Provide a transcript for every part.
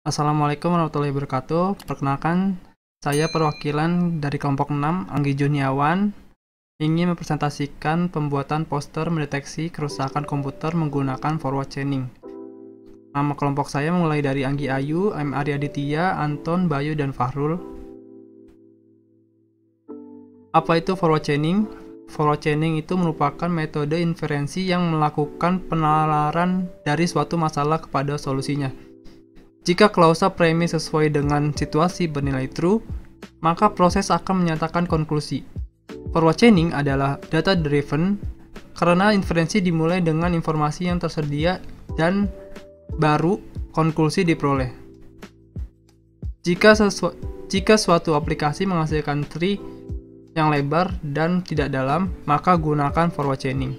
Assalamualaikum warahmatullahi wabarakatuh. Perkenalkan, saya perwakilan dari kelompok 6, Anggi Juniawan, ingin mempresentasikan pembuatan poster mendeteksi kerusakan komputer menggunakan forward chaining. Nama kelompok saya mulai dari Anggi Ayu, M. Arya Ditya, Anton, Bayu, dan Fahrul. Apa itu forward chaining? Forward chaining itu merupakan metode inferensi yang melakukan penalaran dari suatu masalah kepada solusinya. Jika klausa premis sesuai dengan situasi bernilai true, maka proses akan menyatakan konklusi. Forward chaining adalah data driven karena inferensi dimulai dengan informasi yang tersedia dan baru konklusi diperoleh. Jika suatu aplikasi menghasilkan tree yang lebar dan tidak dalam, maka gunakan forward chaining.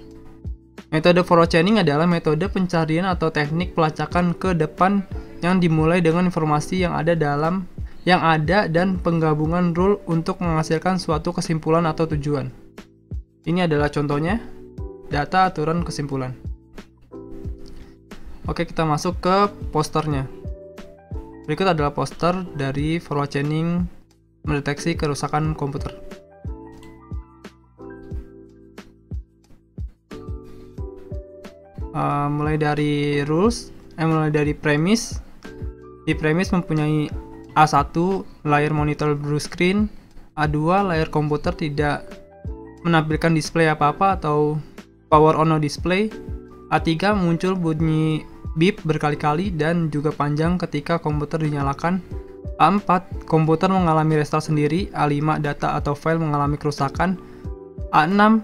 Metode forward chaining adalah metode pencarian atau teknik pelacakan ke depan yang dimulai dengan informasi yang ada dan penggabungan rule untuk menghasilkan suatu kesimpulan atau tujuan. Ini adalah contohnya, data, aturan, kesimpulan. Oke, kita masuk ke posternya. Berikut adalah poster dari forward chaining mendeteksi kerusakan komputer. Mulai dari premis. Di premis mempunyai A1 layar monitor blue screen, A2 layar komputer tidak menampilkan display apa-apa atau power on no display, A3 muncul bunyi beep berkali-kali dan juga panjang ketika komputer dinyalakan, A4 komputer mengalami restart sendiri, A5 data atau file mengalami kerusakan, A6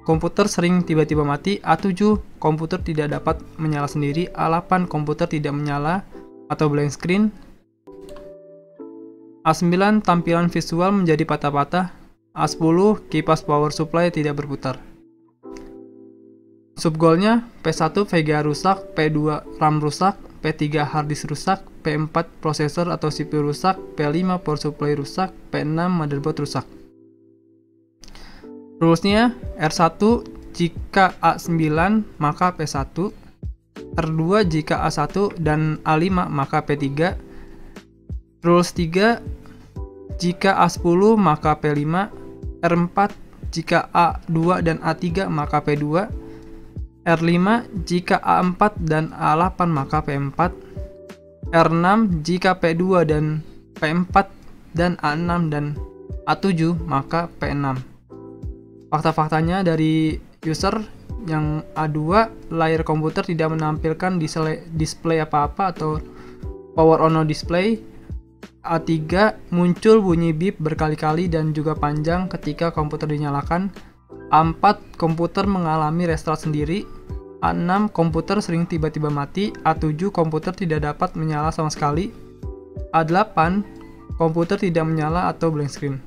komputer sering tiba-tiba mati, A7 komputer tidak dapat menyala sendiri, A8 komputer tidak menyala atau blank screen, A9 tampilan visual menjadi patah-patah, A10 kipas power supply tidak berputar. Subgoalnya P1 VGA rusak, P2 RAM rusak, P3 hard disk rusak, P4 prosesor atau CPU rusak, P5 power supply rusak, P6 motherboard rusak. Rulesnya R1 jika A9 maka P1, R2 jika A1 dan A5 maka P3, rules 3 jika A10 maka P5, R4 jika A2 dan A3 maka P2, R5 jika A4 dan A8 maka P4, R6 jika P2 dan P4 dan A6 dan A7 maka P6. Fakta-faktanya dari user yang A2 layar komputer tidak menampilkan display apa-apa atau power on no display, A3 muncul bunyi beep berkali-kali dan juga panjang ketika komputer dinyalakan, A4 komputer mengalami restart sendiri, A6 komputer sering tiba-tiba mati, A7 komputer tidak dapat menyala sama sekali, A8 komputer tidak menyala atau blank screen.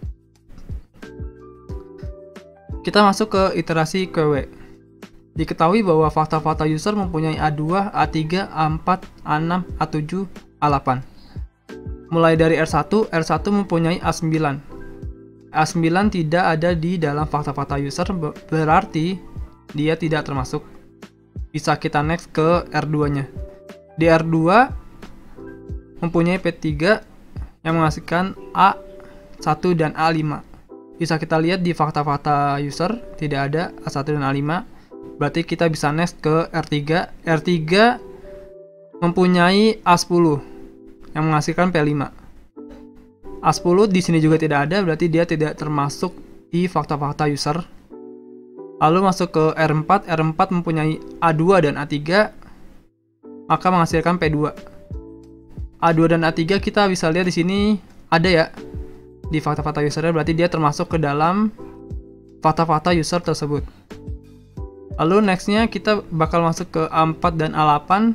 Kita masuk ke iterasi QW. Diketahui bahwa fakta-fakta user mempunyai A2, A3, A4, A6, A7, A8. Mulai dari R1 mempunyai A9. A9 tidak ada di dalam fakta-fakta user, berarti dia tidak termasuk. Bisa kita next ke R2-nya. Di R2 mempunyai P3 yang menghasilkan A1 dan A5. Bisa kita lihat di fakta-fakta user tidak ada A1 dan A5. Berarti kita bisa next ke R3. R3 mempunyai A10 yang menghasilkan P5. A10 di sini juga tidak ada, berarti dia tidak termasuk di fakta-fakta user. Lalu masuk ke R4. R4 mempunyai A2 dan A3, maka menghasilkan P2. A2 dan A3 kita bisa lihat di sini ada ya di fakta-fakta usernya, berarti dia termasuk ke dalam fakta-fakta user tersebut. Lalu nextnya kita bakal masuk ke A4 dan A8.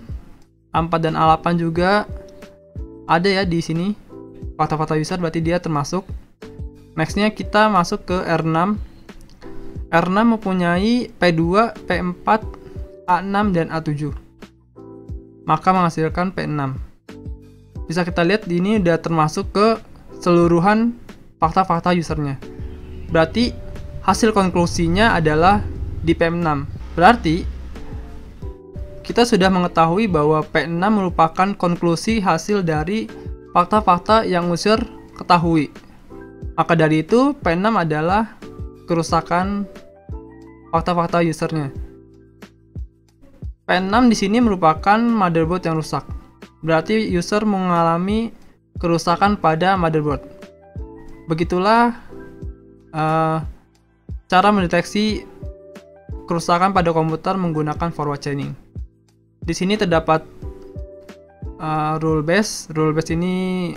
A4 dan A8 juga ada ya di sini fakta-fakta user, berarti dia termasuk. Nextnya kita masuk ke R6. R6 mempunyai P2, P4, A6 dan A7, maka menghasilkan P6. Bisa kita lihat ini udah termasuk ke seluruhan fakta-fakta usernya. Berarti hasil konklusinya adalah di P6. Berarti kita sudah mengetahui bahwa P6 merupakan konklusi hasil dari fakta-fakta yang user ketahui. Maka dari itu, P6 adalah kerusakan fakta-fakta usernya. P6 di sini merupakan motherboard yang rusak. Berarti user mengalami kerusakan pada motherboard. Begitulah cara mendeteksi kerusakan pada komputer menggunakan forward chaining. Di sini terdapat rule base. Rule base ini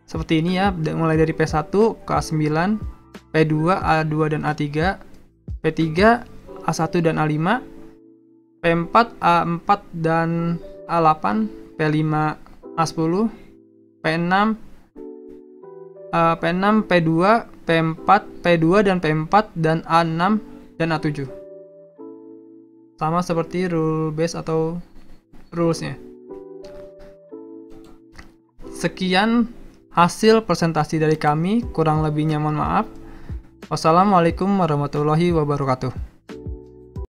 seperti ini ya, mulai dari P1 ke A9, P2, A2 dan A3, P3, A1 dan A5, P4, A4 dan A8, P5, A10, P6, P2, P4, P2 dan P4 dan A6 dan A7. Sama seperti rule base atau rulesnya. Sekian hasil presentasi dari kami, kurang lebihnya mohon maaf. Wassalamualaikum warahmatullahi wabarakatuh.